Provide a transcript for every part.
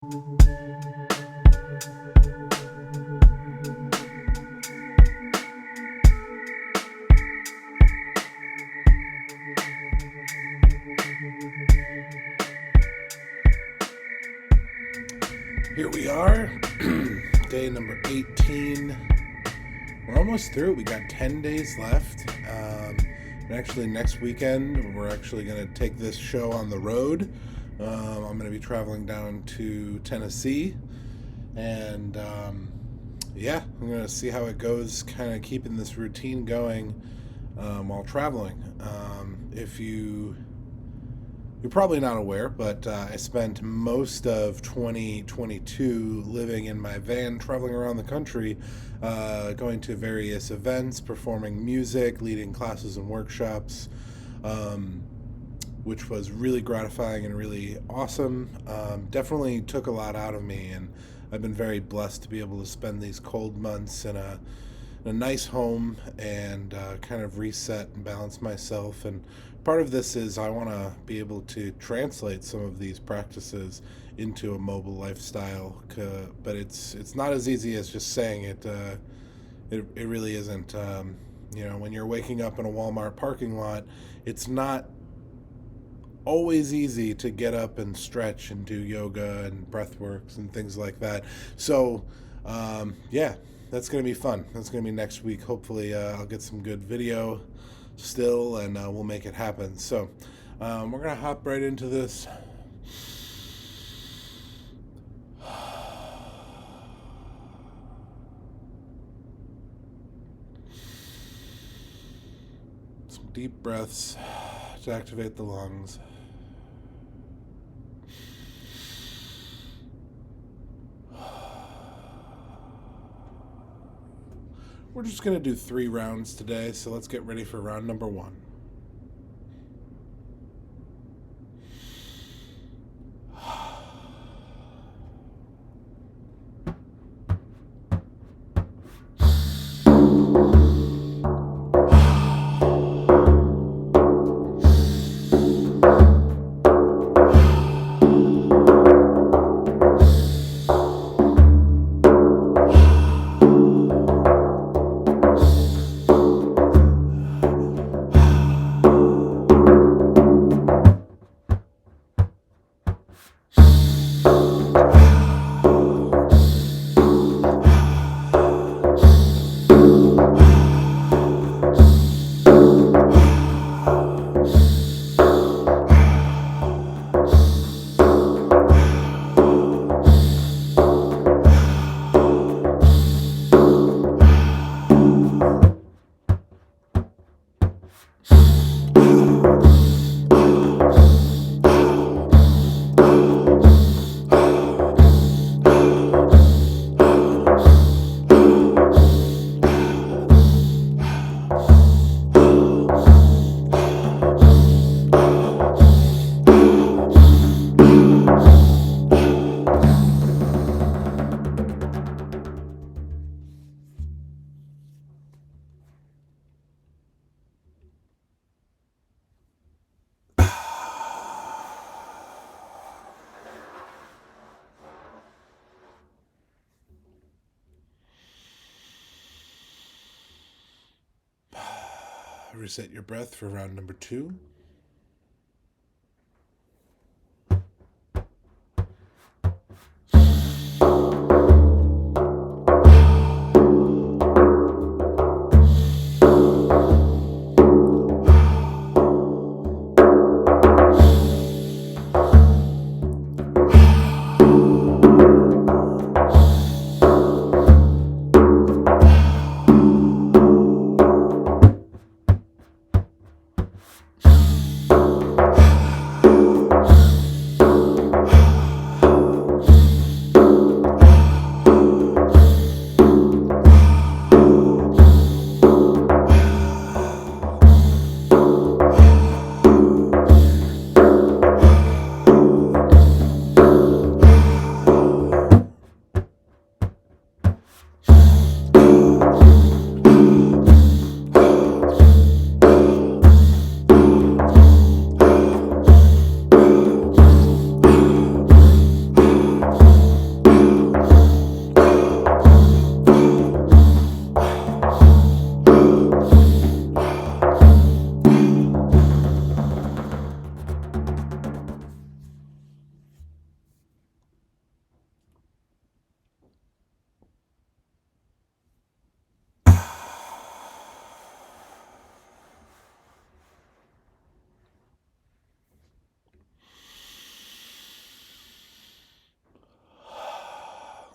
Here we are, day number 18. We're almost through. We got 10 days left. And actually, next weekend, we're actually going to take this show on the road. I'm going to be traveling down to Tennessee. And yeah, I'm going to see how it goes, kind of keeping this routine going while traveling. If you're probably not aware, but I spent most of 2022 living in my van, traveling around the country, going to various events, performing music, leading classes and workshops, which was really gratifying and really awesome. Definitely took a lot out of me, and I've been very blessed to be able to spend these cold months in a nice home and kind of reset and balance myself. And part of this is I want to be able to translate some of these practices into a mobile lifestyle, but it's not as easy as just saying it. It really isn't. When you're waking up in a Walmart parking lot, it's not always easy to get up and stretch and do yoga and breathworks and things like that. So, yeah, that's going to be fun. That's going to be next week. Hopefully, I'll get some good video still, and we'll make it happen. So, we're going to hop right into this. Some deep breaths to activate the lungs. We're just going to do 3 rounds today, so let's get ready for round number 1. Reset your breath for round number 2.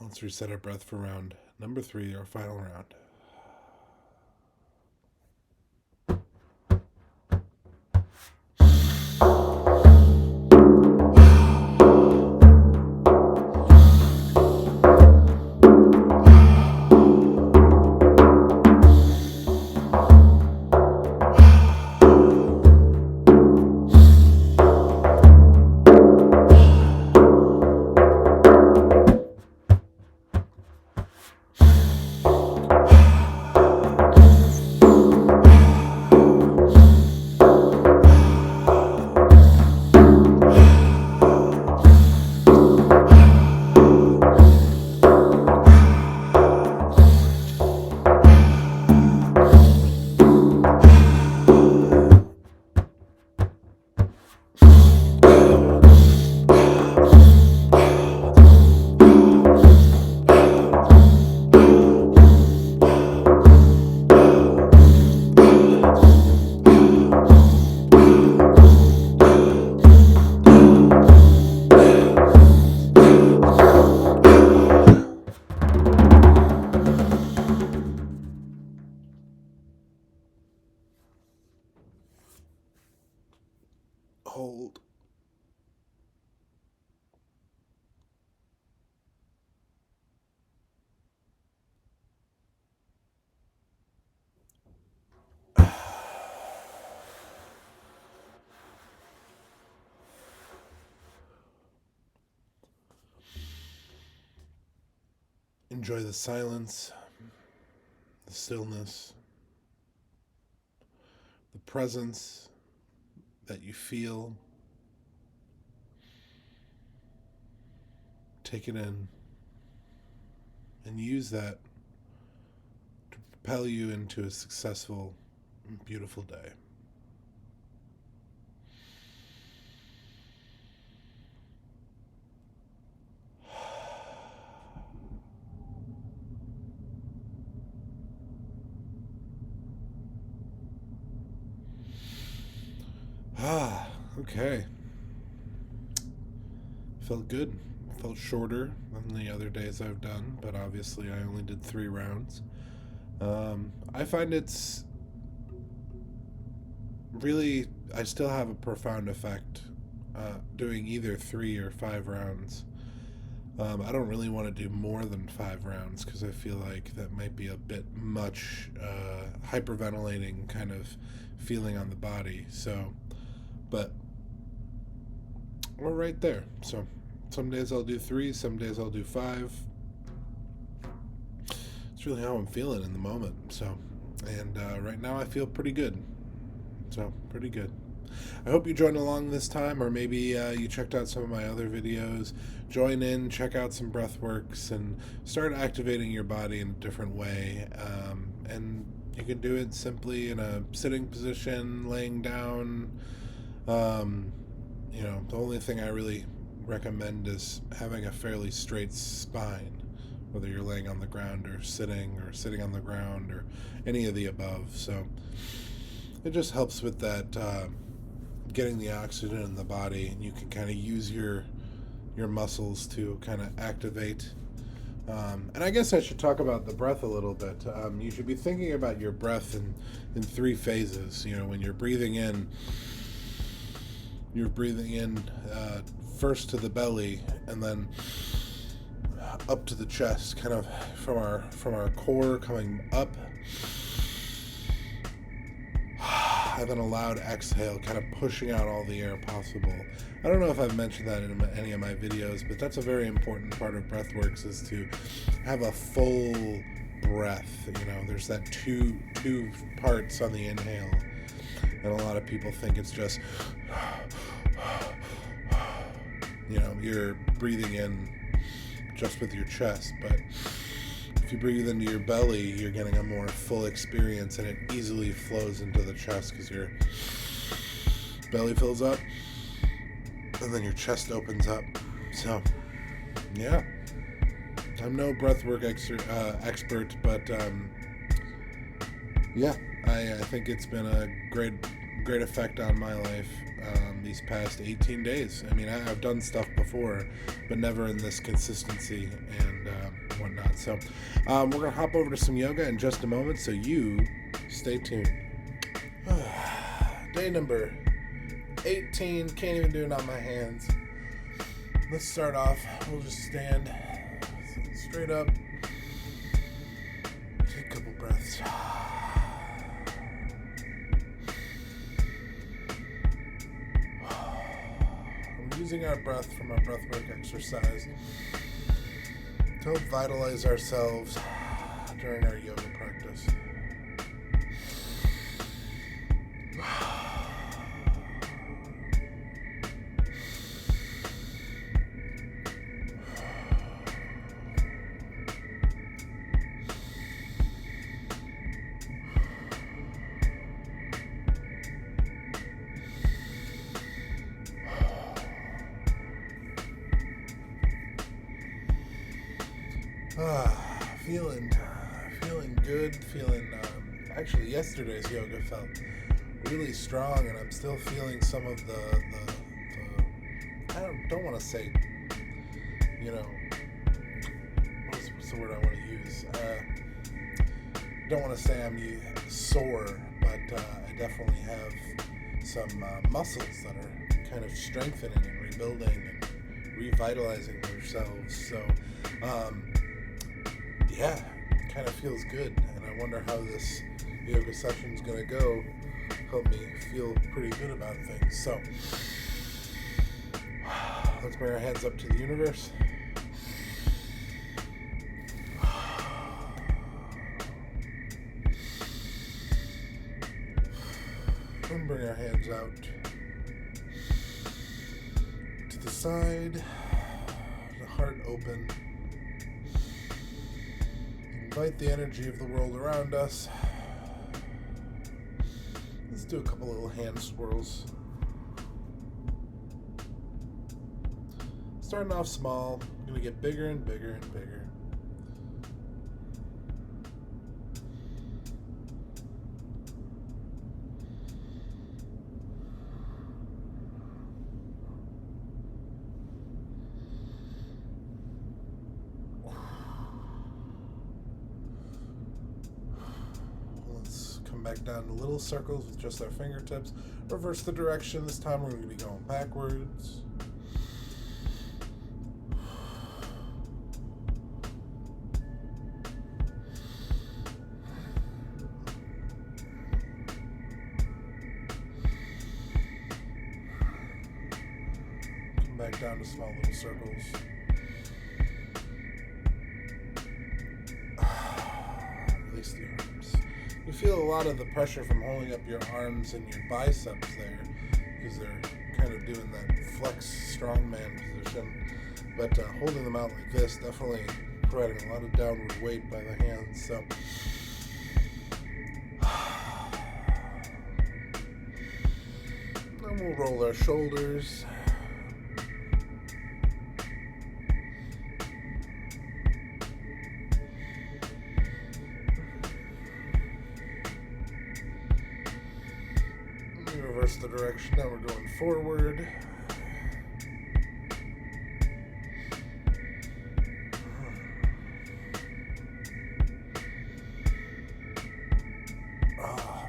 Let's reset our breath for round number 3, our final round. Hold. Enjoy the silence, the stillness, the presence that you feel. Take it in and use that to propel you into a successful and beautiful day. Okay. Felt good. Felt shorter than the other days I've done, but obviously I only did 3 rounds. I find it's really, I still have a profound effect doing either 3 or 5 rounds. I don't really want to do more than 5 rounds because I feel like that might be a bit much hyperventilating kind of feeling on the body. So, but we're right there. So some days I'll do 3, some days I'll do 5. It's really how I'm feeling in the moment. So, and right now I feel pretty good. So, pretty good. I hope you joined along this time, or maybe you checked out some of my other videos. Join in, check out some breathworks, and start activating your body in a different way. And you can do it simply in a sitting position, laying down. The only thing I really recommend is having a fairly straight spine, whether you're laying on the ground or sitting on the ground or any of the above. So it just helps with that getting the oxygen in the body, and you can kind of use your muscles to kind of activate. And I guess I should talk about the breath a little bit. You should be thinking about your breath in 3 phases. When you're breathing in first to the belly, and then up to the chest, kind of from our core coming up, and then a loud exhale, kind of pushing out all the air possible. I don't know if I've mentioned that in any of my videos, but that's a very important part of breathworks, is to have a full breath. There's that two parts on the inhale, and a lot of people think it's just you're breathing in just with your chest, but if you breathe into your belly, you're getting a more full experience, and it easily flows into the chest because your belly fills up and then your chest opens up. So, yeah, I'm no breathwork expert, but yeah, I think it's been a great effect on my life. these past 18 days. I mean, I've done stuff before, but never in this consistency and whatnot. So we're going to hop over to some yoga in just a moment, so you stay tuned. Day number 18. Can't even do it on my hands. Let's start off. We'll just stand straight up. Take a couple breaths. We're using our breath from our breathwork exercise to help vitalize ourselves during our yoga practice. Feeling good. Actually, yesterday's yoga felt really strong, and I'm still feeling some of the I don't want to say, what's the word I want to use? Don't want to say I'm sore, but I definitely have some muscles that are kind of strengthening and rebuilding and revitalizing themselves. So, yeah, kind of feels good, and I wonder how this yoga session's going to go. Help me feel pretty good about things. So, let's bring our hands up to the universe. And bring our hands out to the side, the heart open. Invite the energy of the world around us. Let's do a couple little hand swirls. Starting off small, going to get bigger and bigger and bigger. Back down to little circles with just our fingertips. Reverse the direction. This time we're going to be going backwards. Come back down to small little circles. Release the arms. You feel a lot of the pressure from holding up your arms and your biceps there, because they're kind of doing that flex strongman position. But holding them out like this, definitely providing a lot of downward weight by the hands. So, then we'll roll our shoulders. Reverse the direction. Now we're going forward.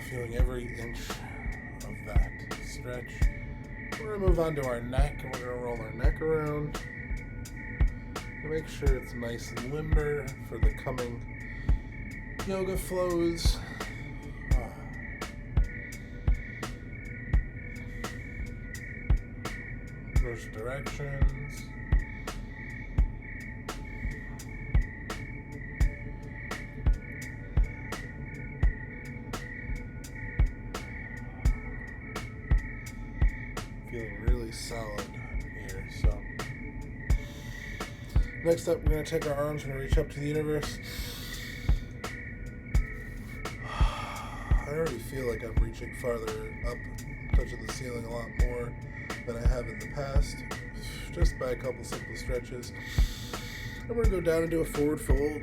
Feeling every inch of that stretch. We're going to move on to our neck, and we're going to roll our neck around to make sure it's nice and limber for the coming yoga flows. Reverse directions. Feeling really solid here. So next up, we're going to take our arms and reach up to the universe. I already feel like I'm reaching farther up, touching the ceiling a lot more than I have in the past, just by a couple simple stretches. And we're going to go down and do a forward fold.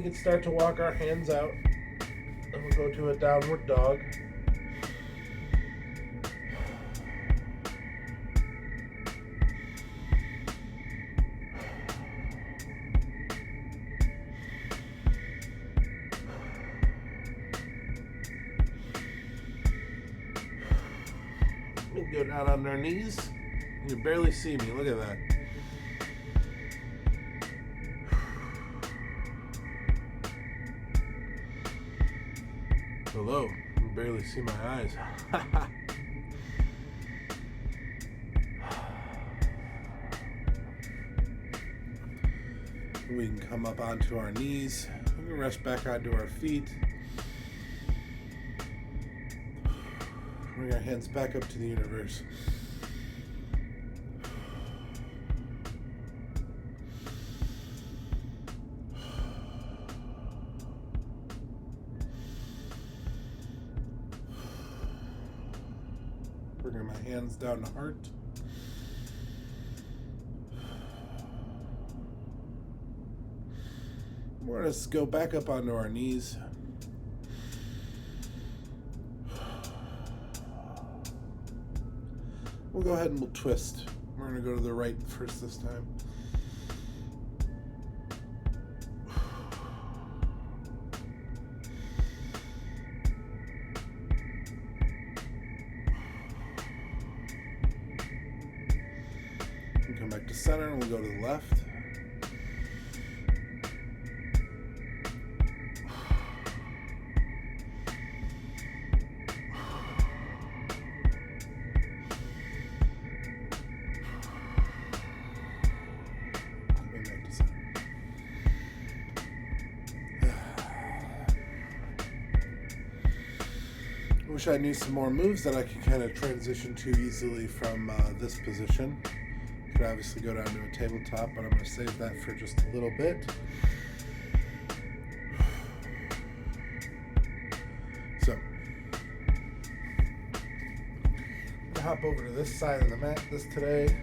can start to walk our hands out, and we'll go to a downward dog. We can go down on our knees. You can barely see me. Look at that. Hello. You can barely see my eyes. We can come up onto our knees. We can rest back onto our feet. Bring our hands back up to the universe. Bringing my hands down to heart. We're going to go back up onto our knees. We'll go ahead and we'll twist. We're going to go to the right first this time. We'll come back to center and we'll go to the left. I wish I knew some more moves that I could kind of transition to easily from this position. Could obviously go down to a tabletop, but I'm going to save that for just a little bit. So, I'm going to hop over to this side of the mat today.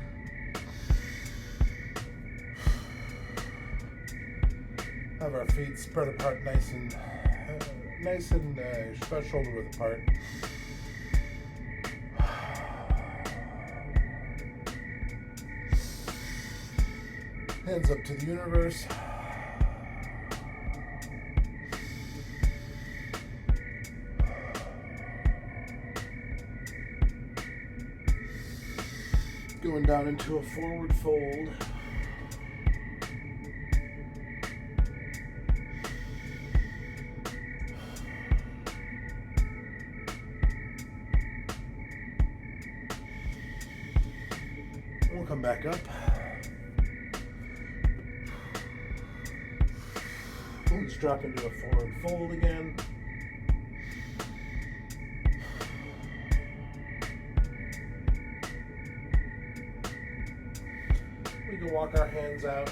Have our feet spread apart nice and shoulder width apart. Hands up to the universe. Going down into a forward fold. We'll come back up. We'll just drop into a forward fold again. We can walk our hands out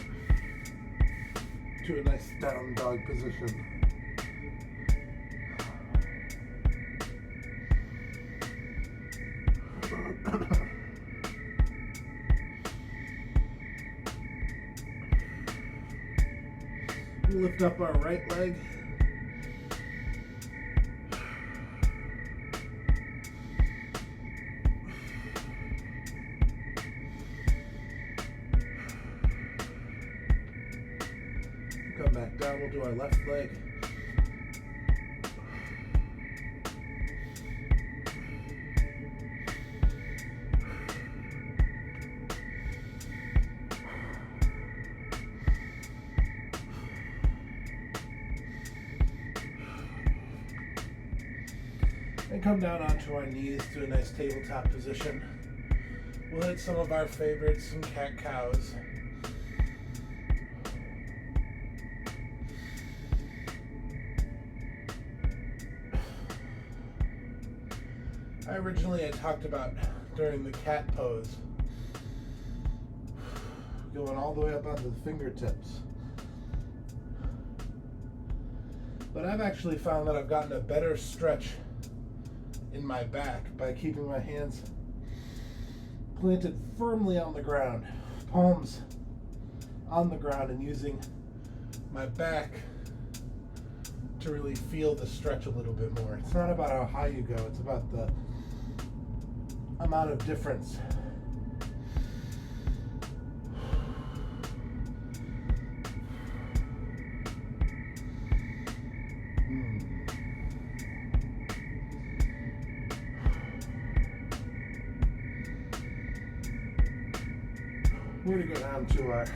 to a nice down dog position. Lift up our right leg. Come back down, we'll do our left leg. And come down onto our knees to a nice tabletop position. We'll hit some of our favorites, some cat cows. I talked about during the cat pose, going all the way up onto the fingertips. But I've actually found that I've gotten a better stretch in my back by keeping my hands planted firmly on the ground, palms on the ground, and using my back to really feel the stretch a little bit more. It's not about how high you go, it's about the amount of difference. We're going to go down to our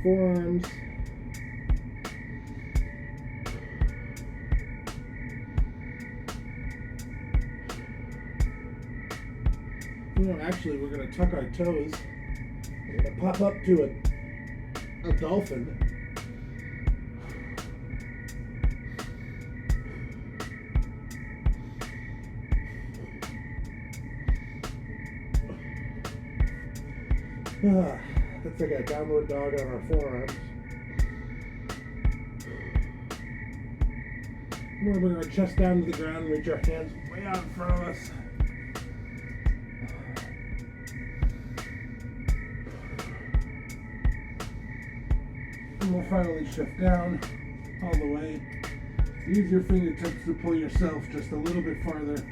forearms. Actually, we're going to tuck our toes. We're going to pop up to a dolphin. That's like a downward dog on our forearms. We're going to bring our chest down to the ground and reach our hands way out in front of us. And we'll finally shift down all the way. Use your fingertips to pull yourself just a little bit farther.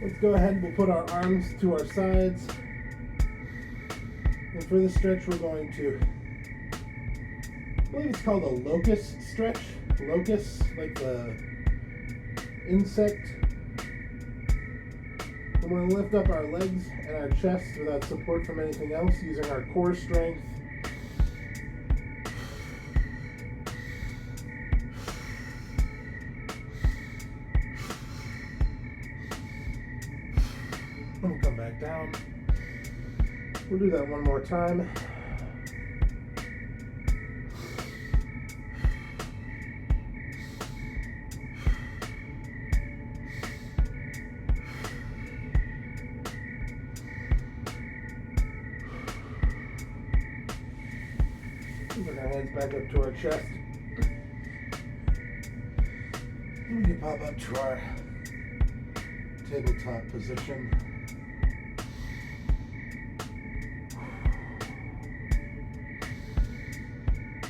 Let's go ahead and we'll put our arms to our sides. And for this stretch, we're going to, I believe it's called a locust stretch. Locust, like the insect. And we're going to lift up our legs and our chest without support from anything else, using our core strength. We'll come back down. We'll do that one more time. Bring our hands back up to our chest. And we can pop up to our tabletop position.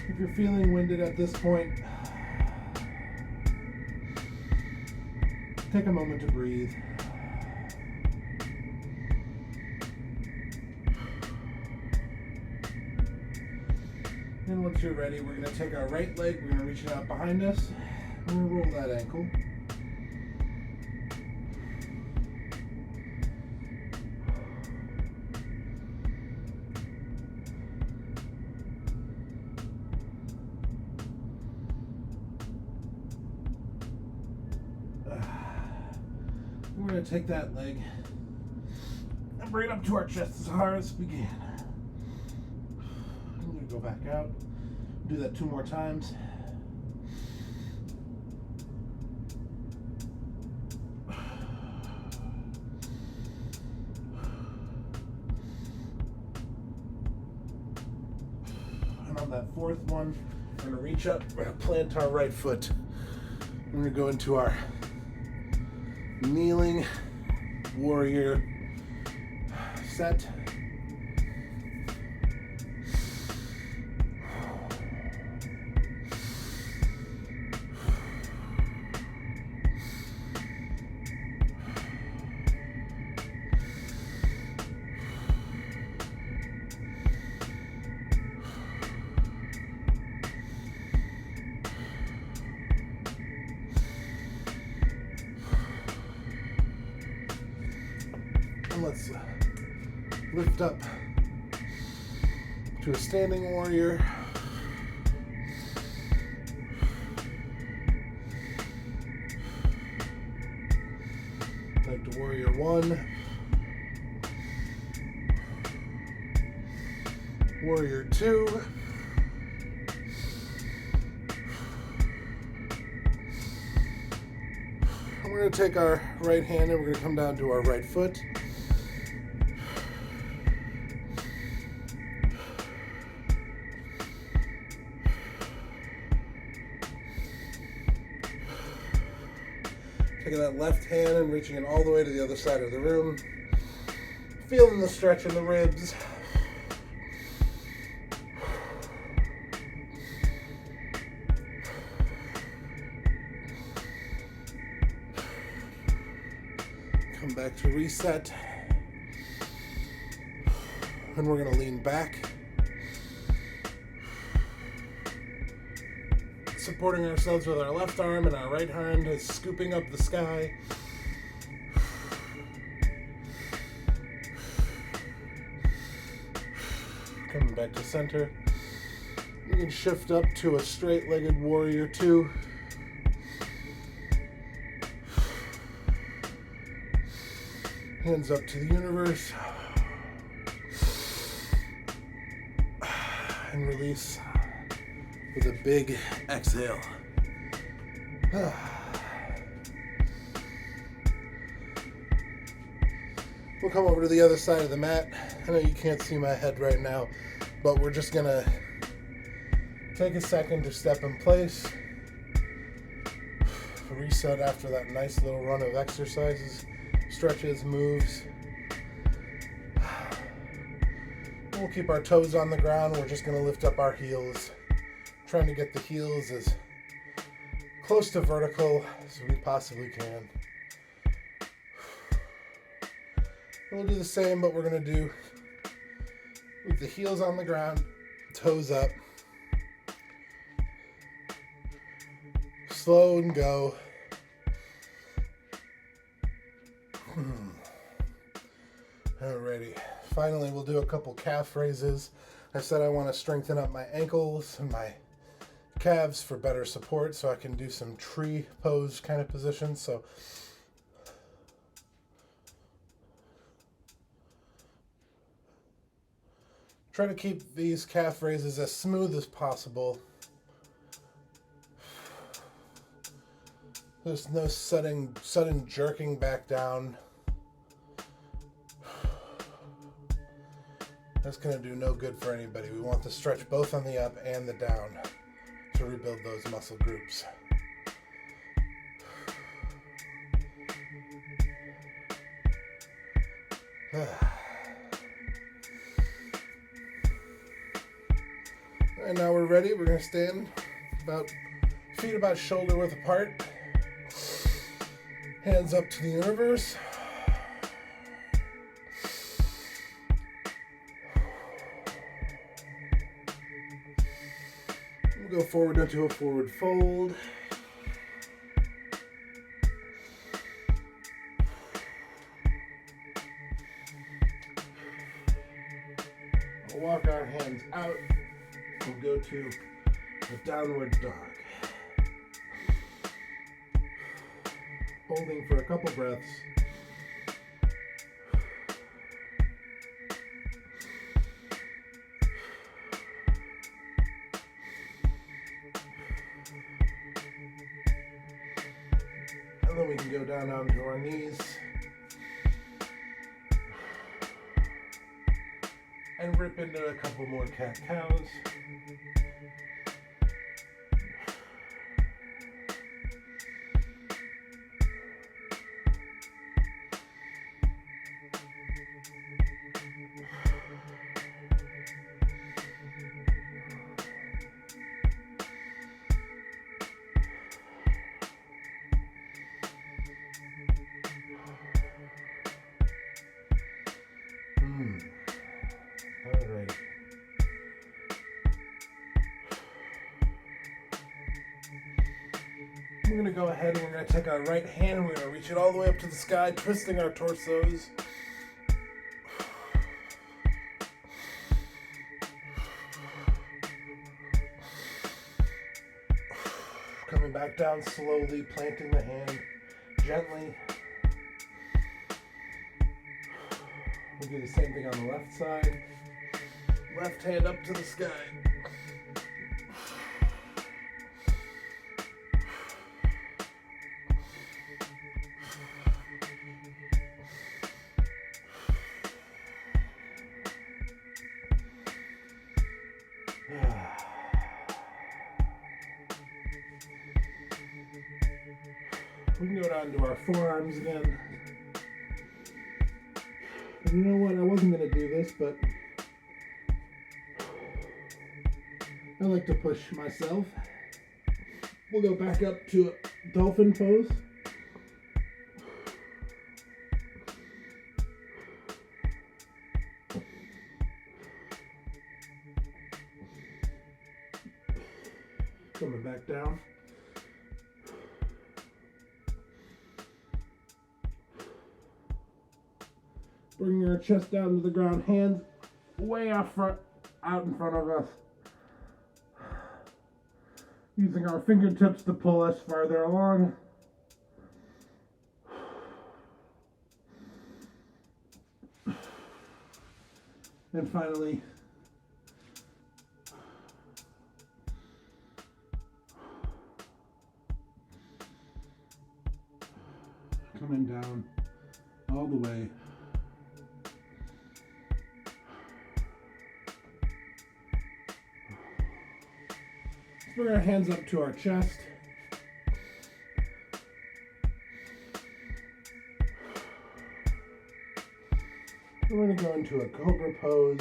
If you're feeling winded at this point, take a moment to breathe. And once you're ready, we're going to take our right leg, we're going to reach it out behind us, and we'll roll that ankle. We're going to take that leg and bring it up to our chest as hard as we can. I'm going to go back out. Do that 2 more times. And on that 4th one, we're going to reach up, we're going to plant our right foot. We're going to go into our kneeling warrior set. Let's lift up to a standing warrior. Back to warrior 1. Warrior 2. And we're going to take our right hand and we're going to come down to our right foot. Taking that left hand and reaching it all the way to the other side of the room. Feeling the stretch in the ribs. Come back to reset. And we're going to lean back. Supporting ourselves with our left arm, and our right hand is scooping up the sky. Coming back to center. You can shift up to a straight-legged warrior 2. Hands up to the universe. And release with a big exhale. We'll come over to the other side of the mat. I know you can't see my head right now, but we're just gonna take a second to step in place. Reset after that nice little run of exercises, stretches, moves. We'll keep our toes on the ground. We're just gonna lift up our heels. Trying to get the heels as close to vertical as we possibly can. We'll do the same, but we're going to do with the heels on the ground, toes up. Slow and go. Alrighty. Finally, we'll do a couple calf raises. I said I want to strengthen up my ankles and my calves for better support, so I can do some tree pose kind of positions. So try to keep these calf raises as smooth as possible. There's no sudden jerking back down. That's going to do no good for anybody. We want to stretch both on the up and the down to rebuild those muscle groups. And now we're ready. We're going to stand feet about shoulder width apart. Hands up to the universe. We'll go forward into a forward fold. We'll walk our hands out. We'll go to a downward dog. Holding for a couple breaths. And then we can go down onto our knees. And rip into a couple more cat-cows. Alright. We're going to go ahead and we're going to take our right hand and we're going to reach it all the way up to the sky, twisting our torsos. Coming back down slowly, planting the hand gently. We'll do the same thing on the left side. Left hand up to the sky. We can go down to our forearms again. And you know what? I wasn't going to do this, but I like to push myself. We'll go back up to a dolphin pose. Coming back down. Bringing our chest down to the ground, hands way out in front of us. Using our fingertips to pull us farther along. And finally, coming down all the way. Bring our hands up to our chest. We're going to go into a cobra pose.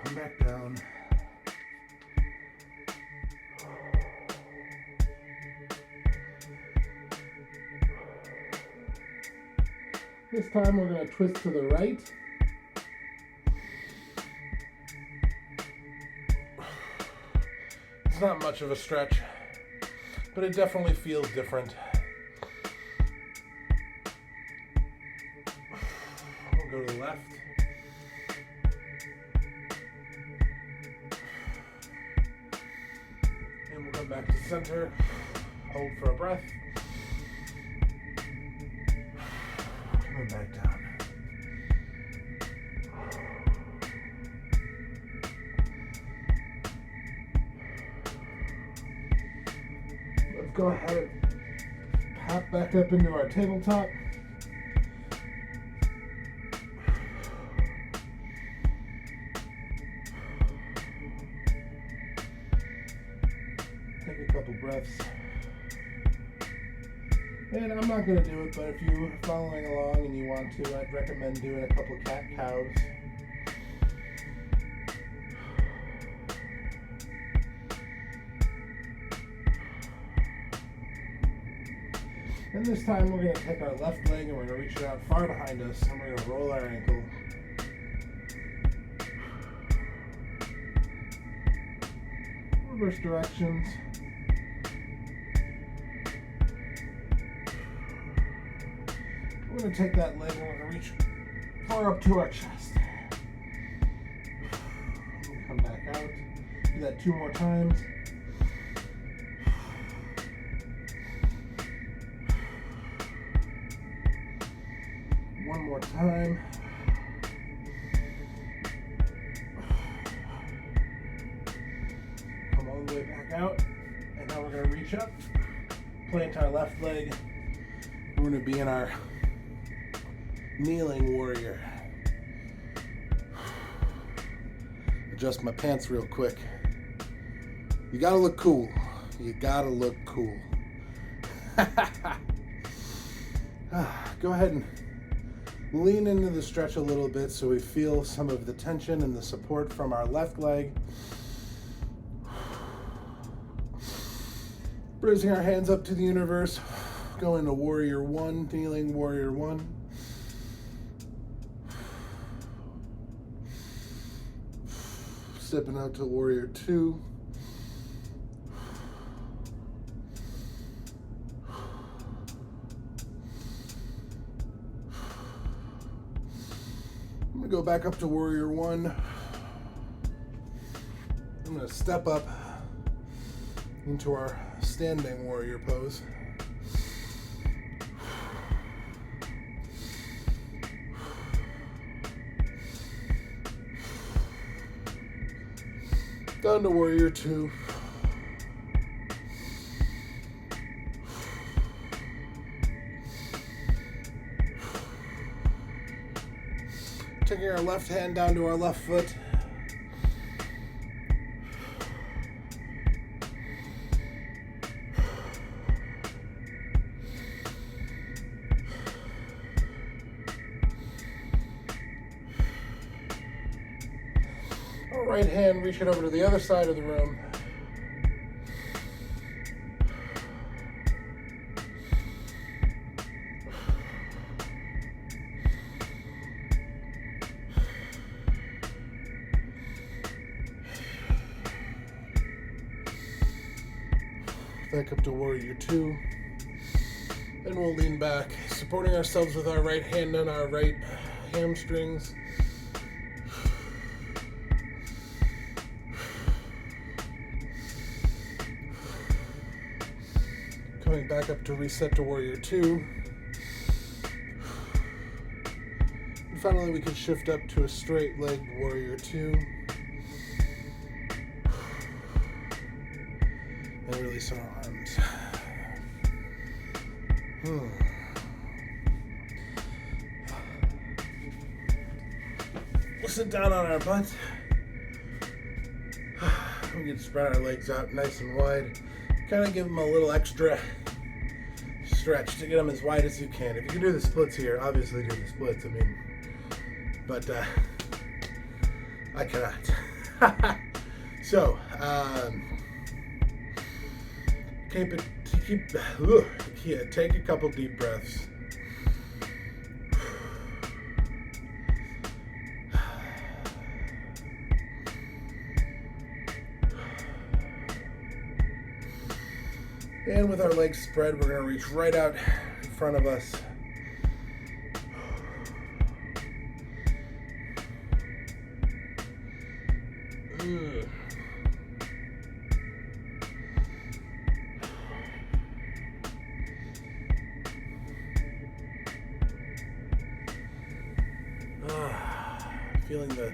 Come back down. This time we're going to twist to the right. It's not much of a stretch, but it definitely feels different. We'll go to the left. And we'll come back to center. Hold for a breath. Coming back down. Let's go ahead and pop back up into our tabletop. Take a couple breaths. And I'm not going to do it, but if you're following along and you want to, I'd recommend doing a couple cat-cows. And this time we're going to take our left leg and we're going to reach it out far behind us and we're going to roll our ankle. Reverse directions. We're going to take that leg and we're going to reach far up to our chest. We'll come back out. Do that 2 more times. One more time. Come all the way back out. And now we're going to reach up, plant our left leg. We're going to be in our kneeling warrior. Adjust my pants real quick. You gotta look cool. You gotta look cool. Go ahead and lean into the stretch a little bit so we feel some of the tension and the support from our left leg. Raising our hands up to the universe. Go into warrior 1, kneeling warrior 1. Stepping out to warrior 2. I'm going to go back up to warrior 1. I'm going to step up into our standing warrior pose. Down to warrior 2. Taking our left hand down to our left foot. Our right hand reaching over to the other side of the room. Back up to warrior two. Then we'll lean back, supporting ourselves with our right hand on our right hamstrings. Coming back up to reset to warrior two. And finally we can shift up to a straight legged warrior two. And release our arms. We'll sit down on our butt. We can spread our legs out nice and wide. Kind of give them a little extra stretch to get them as wide as you can. If you can do the splits here, obviously do the splits. But I cannot. So, take a couple deep breaths. And with our legs spread, we're going to reach right out in front of us. Feeling the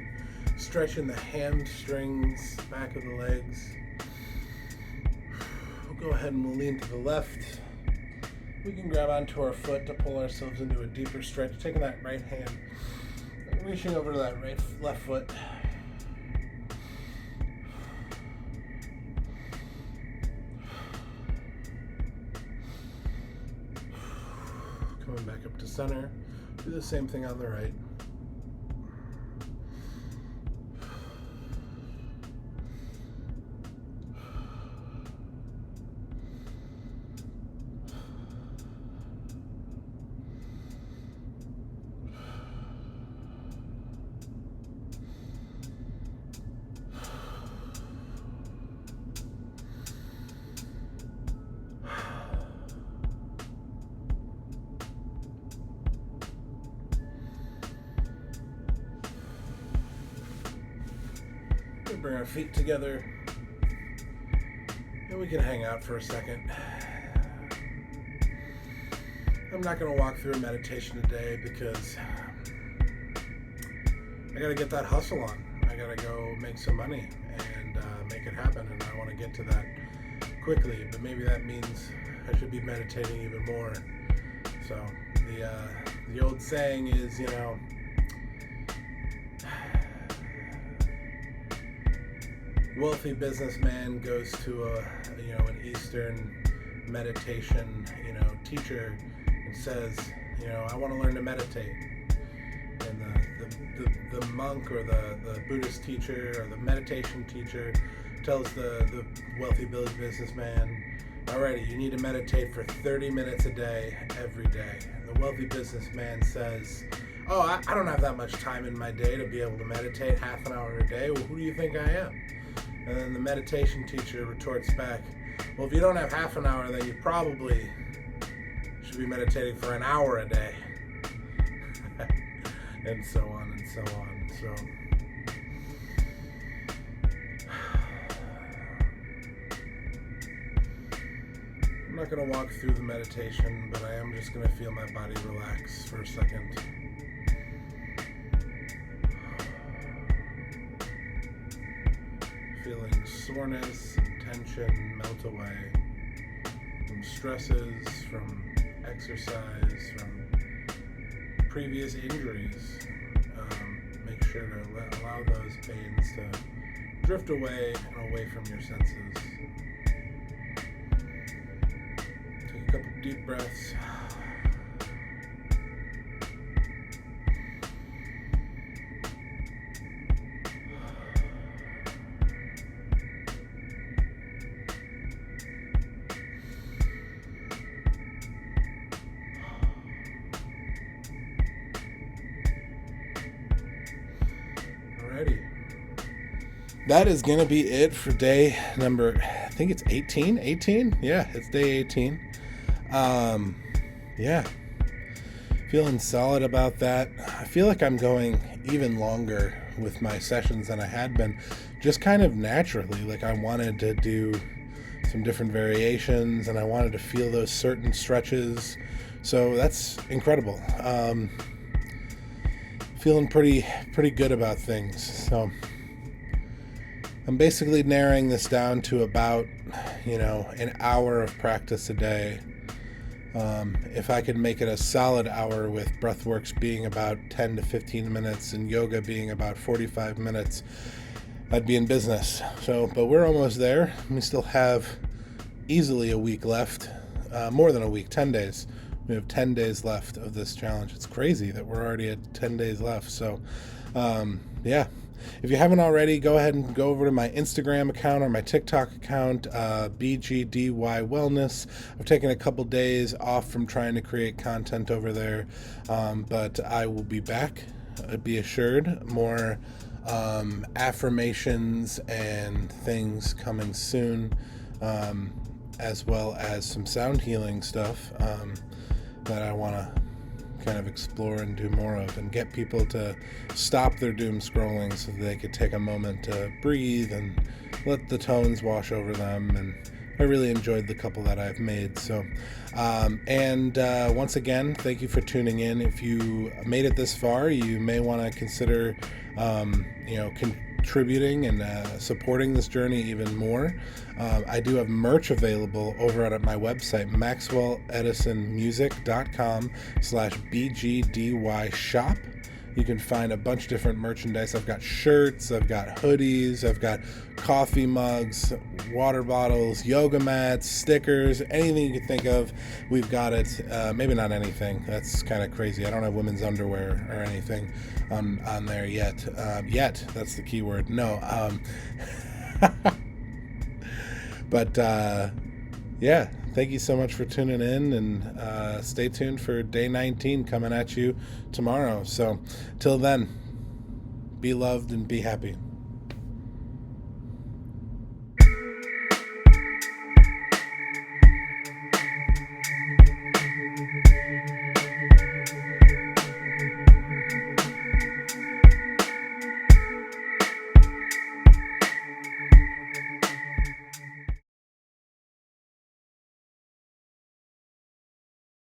stretch in the hamstrings, back of the legs. We'll go ahead and we'll lean to the left. We can grab onto our foot to pull ourselves into a deeper stretch, taking that right hand and reaching over to that left foot. Coming back up to center. Do the same thing on the right. Bring our feet together and we can hang out for a second. I'm not going to walk through a meditation today because I got to get that hustle on. I got to go make some money and make it happen, and I want to get to that quickly, but maybe that means I should be meditating even more. So the old saying is, wealthy businessman goes to an Eastern meditation, teacher and says, I want to learn to meditate. And the monk or the Buddhist teacher or the meditation teacher tells the wealthy businessman, alrighty, you need to meditate for 30 minutes a day, every day. And the wealthy businessman says, oh, I don't have that much time in my day to be able to meditate half an hour a day. Well, who do you think I am? And then the meditation teacher retorts back, well, if you don't have half an hour, then you probably should be meditating for an hour a day. And so on and so on. So I'm not going to walk through the meditation, but I am just going to feel my body relax for a second. Feeling soreness and tension melt away from stresses, from exercise, from previous injuries. sure to allow those pains to drift away and away from your senses. Take a couple deep breaths. Alrighty. That is going to be it for day number, I think it's 18? 18? Yeah, it's day 18. Yeah. Feeling solid about that. I feel like I'm going even longer with my sessions than I had been, just kind of naturally. Like I wanted to do some different variations and I wanted to feel those certain stretches. So that's incredible. Feeling pretty good about things. So I'm basically narrowing this down to about, an hour of practice a day. If I could make it a solid hour with breathworks being about 10 to 15 minutes and yoga being about 45 minutes, I'd be in business. So, but we're almost there. We still have easily a week left, more than a week, 10 days. We have 10 days left of this challenge. It's crazy that we're already at 10 days left. So, yeah. If you haven't already, go ahead and go over to my Instagram account or my TikTok account, bGdy Wellness. I've taken a couple days off from trying to create content over there, but I will be back. Be assured. More affirmations and things coming soon, as well as some sound healing stuff that I want to kind of explore and do more of and get people to stop their doom scrolling so they could take a moment to breathe and let the tones wash over them. And I really enjoyed the couple that I've made. So, once again, thank you for tuning in. If you made it this far, you may want to consider, contributing and supporting this journey even more. I do have merch available over at my website, maxwelledisonmusic.com/bgdy shop. You can find a bunch of different merchandise. I've got shirts, I've got hoodies, I've got coffee mugs, water bottles, yoga mats, stickers, anything you can think of, we've got it. Maybe not anything. That's kind of crazy. I don't have women's underwear or anything on there yet. Yet, that's the key word. No. But, yeah, thank you so much for tuning in, and stay tuned for day 19 coming at you tomorrow. So till then, be loved and be happy.